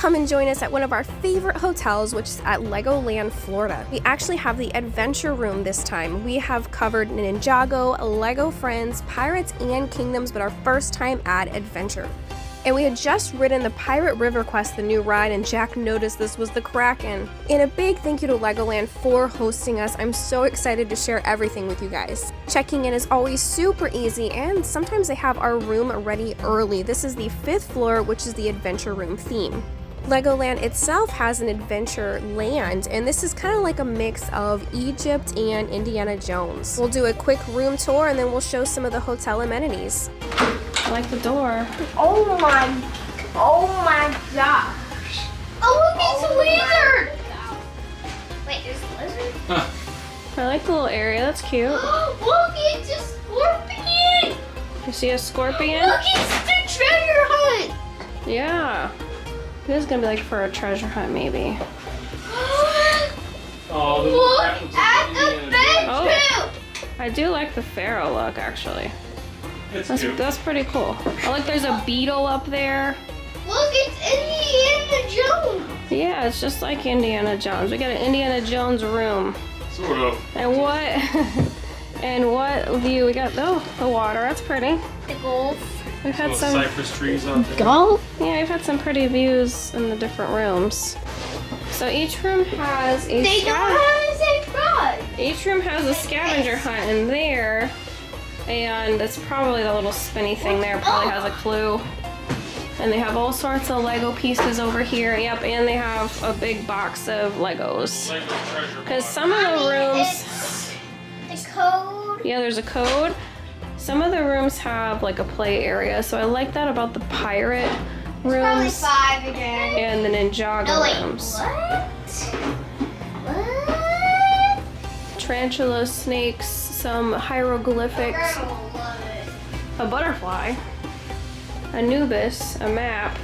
come and join us at one of our favorite hotels, which is at Legoland Florida. We actually have the adventure room this time. We have covered Ninjago, Lego Friends, Pirates, and Kingdoms, but our first time at adventure. And we had just ridden the Pirate River Quest, the new ride, and Jack noticed this was the Kraken. And a big thank you to Legoland for hosting us. I'm so excited to share everything with you guys. Checking in is always super easy, and sometimes they have our room ready early. This is the 5th floor, which is the adventure room theme. Legoland itself has an adventure land, and this is kind of like a mix of Egypt and Indiana Jones. We'll do a quick room tour, and then we'll show some of the hotel amenities. I like the door. Oh my gosh. Oh, look, it's a lizard. Wait, there's a lizard? Huh. I like the little area, that's cute. Look, it's a scorpion. You see a scorpion? Look, it's the treasure hunt. Yeah. This is gonna be like for a treasure hunt, maybe. Oh, Look at the bedroom. I do like the pharaoh look, actually. it's cute. That's pretty cool. Oh, look, there's a beetle up there. Look, it's Indiana Jones. Yeah, it's just like Indiana Jones. We got an Indiana Jones room. Sort of. And what? And what view? We got the water. That's pretty. The golf. We've had Little some cypress trees out there. Golf? Yeah, we've had some pretty views in the different rooms. So each room has a They don't have the same ride. Each room has a scavenger hunt in there, and it's probably the little spinny thing there probably has a clue. And they have all sorts of Lego pieces over here. Yep, and they have a big box of Legos. Because some of the rooms, It's the code. yeah, there's a code. Some of the rooms have like a play area, so I like that about the pirate Probably rooms 5 again. and the Ninjago No, wait, rooms. What? Tarantula, snakes, some hieroglyphics, Girl will love it. a butterfly, Anubis, a map.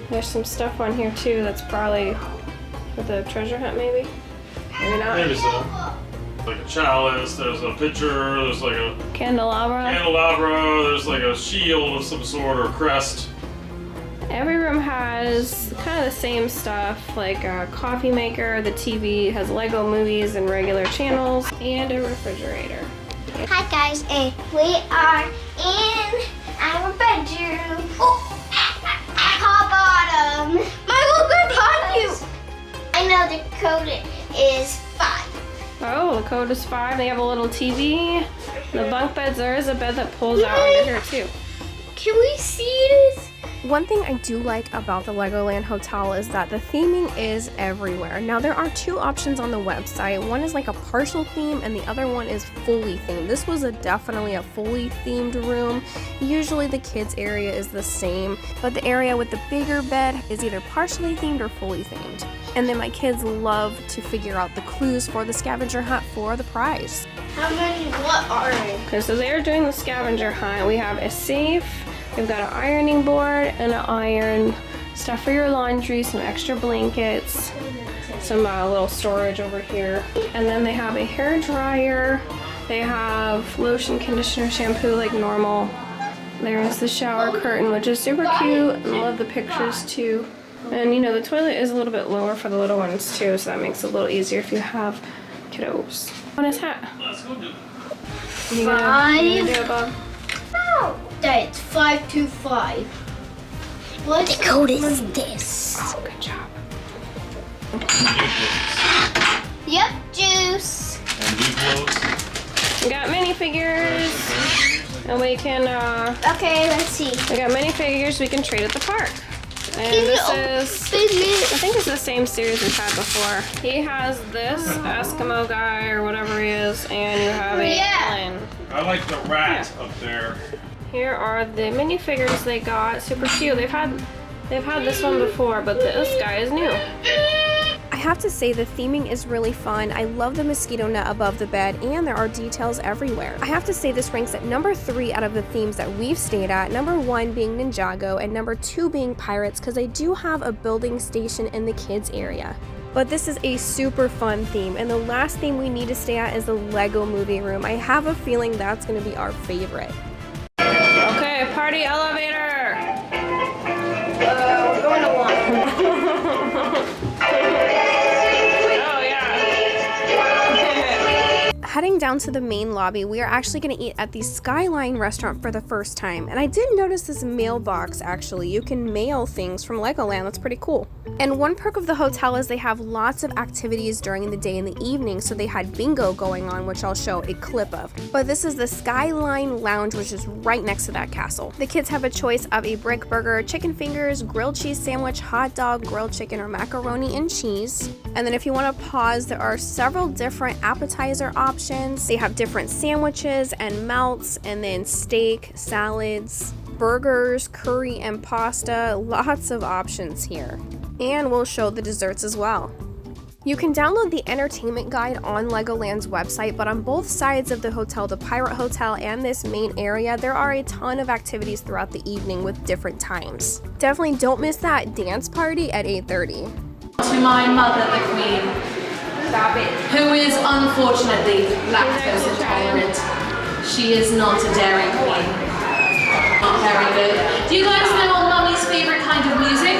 There's some stuff on here too that's probably for the treasure hunt, maybe? Maybe not. Maybe so. Like a chalice, there's a pitcher, there's like a Candelabra. candelabra, there's like a shield of some sort or crest. Every room has kind of the same stuff, like a coffee maker, the TV has Lego movies and regular channels, and a refrigerator. Hi guys, and we are in our bedroom. Oh, top bottom. Michael, good behind you. I know the code is 5. Oh, the code is 5. They have a little TV. The bunk beds, there is a bed that pulls out under here too. Can we see this? One thing I do like about the Legoland Hotel is that the theming is everywhere. Now there are 2 options on the website. One is like a partial theme and the other one is fully themed. This was definitely a fully themed room. Usually the kids area is the same, but the area with the bigger bed is either partially themed or fully themed. And then my kids love to figure out the clues for the scavenger hunt for the prize. How many? What are they? Okay, so they are doing the scavenger hunt. We have a safe, we've got an ironing board and an iron, stuff for your laundry, some extra blankets, some little storage over here. And then they have a hair dryer. They have lotion, conditioner, shampoo like normal. There's the shower curtain, which is super cute. And I love the pictures too. And you know, the toilet is a little bit lower for the little ones too, so that makes it a little easier if you have kiddos. On his hat. Let's go do it. You gonna do it, Bob? No. That's 525. What the code is this? Oh, good job. Yep, juice. And new clothes. We got minifigures, and we can, Okay, let's see. we got minifigures we can trade at the park. And this is, I think it's the same series we've had before. He has this Eskimo guy or whatever he is, and you have a Lynn. I like the rat up there. Here are the minifigures they got. Super cute. They've had this one before, but this guy is new. I have to say the theming is really fun. I love the mosquito net above the bed, and there are details everywhere. I have to say this ranks at number 3 out of the themes that we've stayed at, number 1 being Ninjago and number 2 being Pirates, because I do have a building station in the kids area. But this is a super fun theme, and the last theme we need to stay at is the Lego movie room. I have a feeling that's going to be our favorite. Okay, party elevator! We're going to 1. Heading down to the main lobby, we are actually going to eat at the Skyline restaurant for the first time. And I did notice this mailbox actually. You can mail things from Legoland. That's pretty cool. And one perk of the hotel is they have lots of activities during the day and the evening. So they had bingo going on, which I'll show a clip of. But this is the Skyline Lounge, which is right next to that castle. The kids have a choice of a brick burger, chicken fingers, grilled cheese sandwich, hot dog, grilled chicken, or macaroni and cheese. And then if you want to pause, there are several different appetizer options. They have different sandwiches and melts, and then steak, salads, burgers, curry, and pasta. Lots of options here. And we'll show the desserts as well. You can download the entertainment guide on Legoland's website, but on both sides of the hotel, the Pirate Hotel and this main area, there are a ton of activities throughout the evening with different times. Definitely don't miss that dance party at 8:30. To my mother, the Queen, who is unfortunately lactose intolerant. She is not a dairy queen. Not very good. Do you guys know Mummy's favorite kind of music?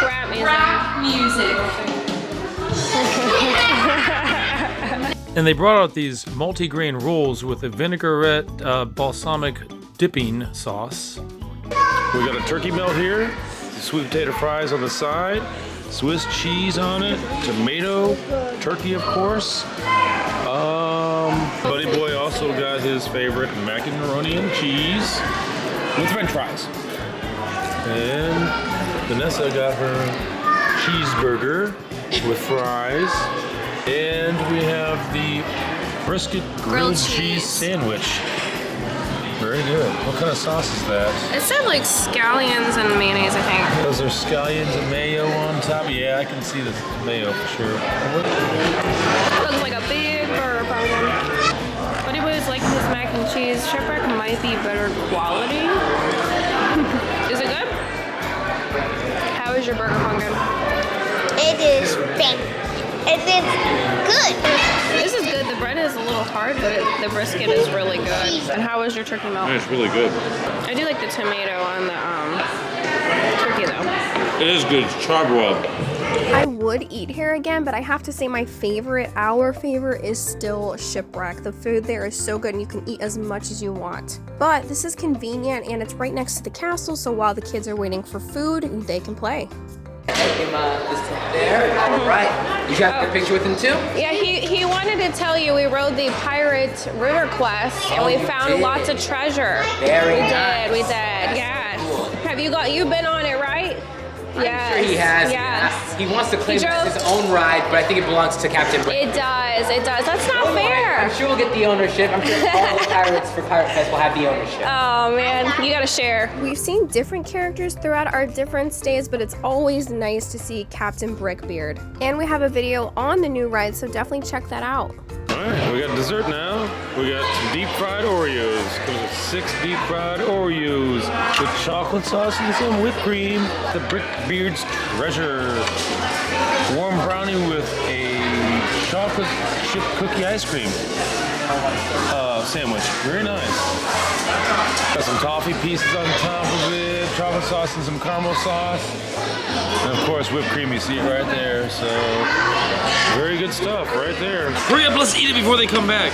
Rap music. Rap music. And they brought out these multi-grain rolls with a vinaigrette balsamic dipping sauce. We got a turkey melt here, sweet potato fries on the side, Swiss cheese on it, tomato, turkey of course. Buddy Boy also got his favorite macaroni and cheese with french fries. And Vanessa got her cheeseburger with fries. And we have the brisket grilled cheese sandwich. Very good. What kind of sauce is that? It said like scallions and mayonnaise, I think. Those are scallions and mayo on top? Yeah, I can see the mayo for sure. Looks like a big burger pumpkin. But it was like his mac and cheese. Shipwreck might be better quality. Is it good? How is your burger pumpkin? It is big. It is good. This is good. The bread is a little hard, but the brisket is really good. And how is your turkey melt? It's really good. I do like the tomato on the turkey though. It is good. It's charbroiled. I would eat here again, but I have to say our favorite is still Shipwreck. The food there is so good and you can eat as much as you want. But this is convenient and it's right next to the castle, so while the kids are waiting for food, they can play. There. All right. You got the picture with him too? Yeah, he wanted to tell you we rode the Pirate River Quest and we found lots of treasure. Very we nice. did, yes. Cool. Have you've been on it, right? Yes. I'm sure he has. Yes. He wants to claim it's his own ride, but I think it belongs to Captain Brick. It does. That's not fair. I'm sure we'll get the ownership. I'm sure all the pirates for Pirate Fest will have the ownership. Oh man, you gotta share. We've seen different characters throughout our different stays, but it's always nice to see Captain Brickbeard. And we have a video on the new ride, so definitely check that out. Alright, we got dessert now. We got some deep fried Oreos. Comes with 6 deep fried Oreos with chocolate sauce and some whipped cream. The Brickbeard's treasure. Warm brownie with a chocolate chip cookie ice cream sandwich. Very nice. Got some toffee pieces on top of it, chocolate sauce and some caramel sauce. And of course, whipped cream, you see it right there. So, very good stuff right there. Hurry up, let's eat it before they come back.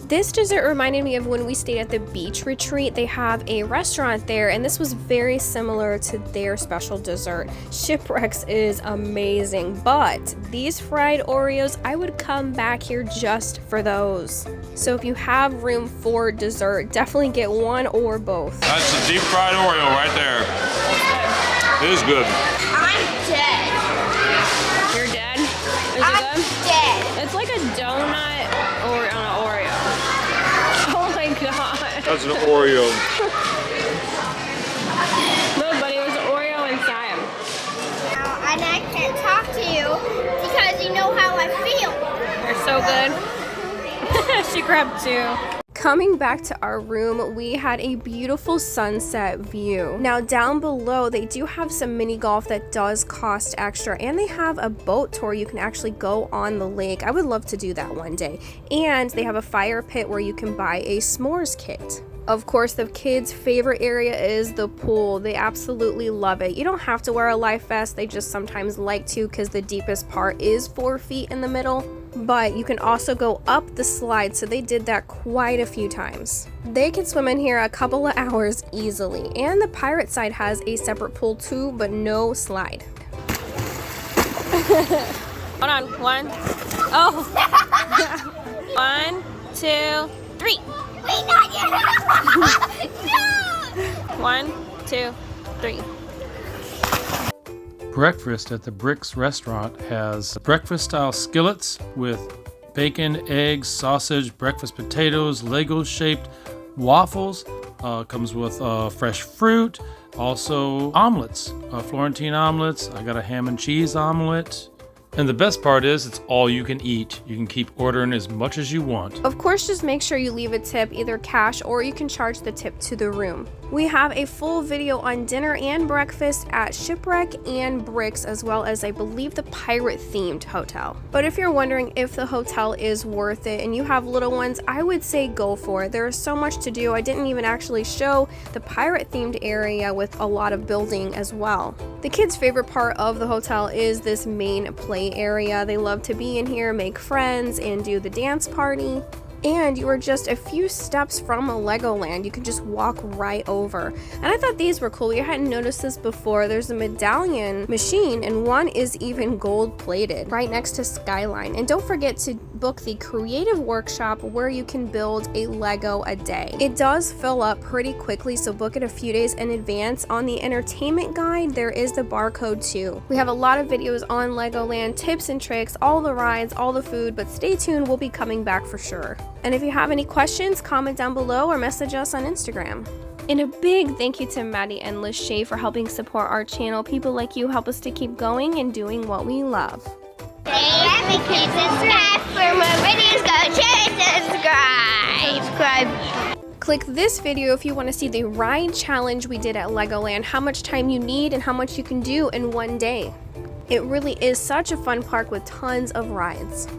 This dessert reminded me of when we stayed at the beach retreat. They have a restaurant there, and this was very similar to their special dessert. Shipwreck's is amazing, but these fried Oreos, I would come back here just for those. So if you have room for dessert, definitely get one or both. That's a deep fried Oreo right there. It is good. I'm dead. You're dead? Is it I'm good? dead. It's like a donut or an Oreo. Oh my god. That's an Oreo. Look, buddy, there's an Oreo inside. And I can't talk to you because you know how I feel. They're so good. She grabbed 2. Coming back to our room, we had a beautiful sunset view. Now down below, they do have some mini golf that does cost extra, and they have a boat tour. You can actually go on the lake. I would love to do that one day. And they have a fire pit where you can buy a s'mores kit. Of course, the kids' favorite area is the pool. They absolutely love it. You don't have to wear a life vest. They just sometimes like to because the deepest part is 4 feet in the middle. but you can also go up the slide, so they did that quite a few times. They can swim in here a couple of hours easily, and the pirate side has a separate pool too, but no slide. Hold on, one. Oh. 1, 2, 3. Wait, not yet. No. 1, 2, 3. Breakfast at the Bricks Restaurant has breakfast-style skillets with bacon, eggs, sausage, breakfast potatoes, Lego-shaped waffles. Comes with fresh fruit. Also omelets, Florentine omelets. I got a ham and cheese omelet. And the best part is it's all you can eat. You can keep ordering as much as you want. Of course, just make sure you leave a tip, either cash or you can charge the tip to the room. We have a full video on dinner and breakfast at Shipwreck and Bricks, as well as I believe the pirate-themed hotel. But if you're wondering if the hotel is worth it and you have little ones, I would say go for it. There is so much to do. I didn't even actually show the pirate-themed area with a lot of building as well. The kids' favorite part of the hotel is this main play area. They love to be in here, make friends, and do the dance party. And you are just a few steps from a Legoland. You can just walk right over. And I thought these were cool. We hadn't noticed this before. There's a medallion machine, and one is even gold plated right next to Skyline. And don't forget to book the creative workshop where you can build a Lego a day. It does fill up pretty quickly, so book it a few days in advance. On the entertainment guide, there is the barcode too. We have a lot of videos on Legoland, tips and tricks, all the rides, all the food, but stay tuned, we'll be coming back for sure. And if you have any questions, comment down below or message us on Instagram. And a big thank you to Maddie and Lachey for helping support our channel. People like you help us to keep going and doing what we love. Subscribe for more videos. Go share and subscribe. Click this video if you want to see the ride challenge we did at Legoland, how much time you need and how much you can do in one day. It really is such a fun park with tons of rides.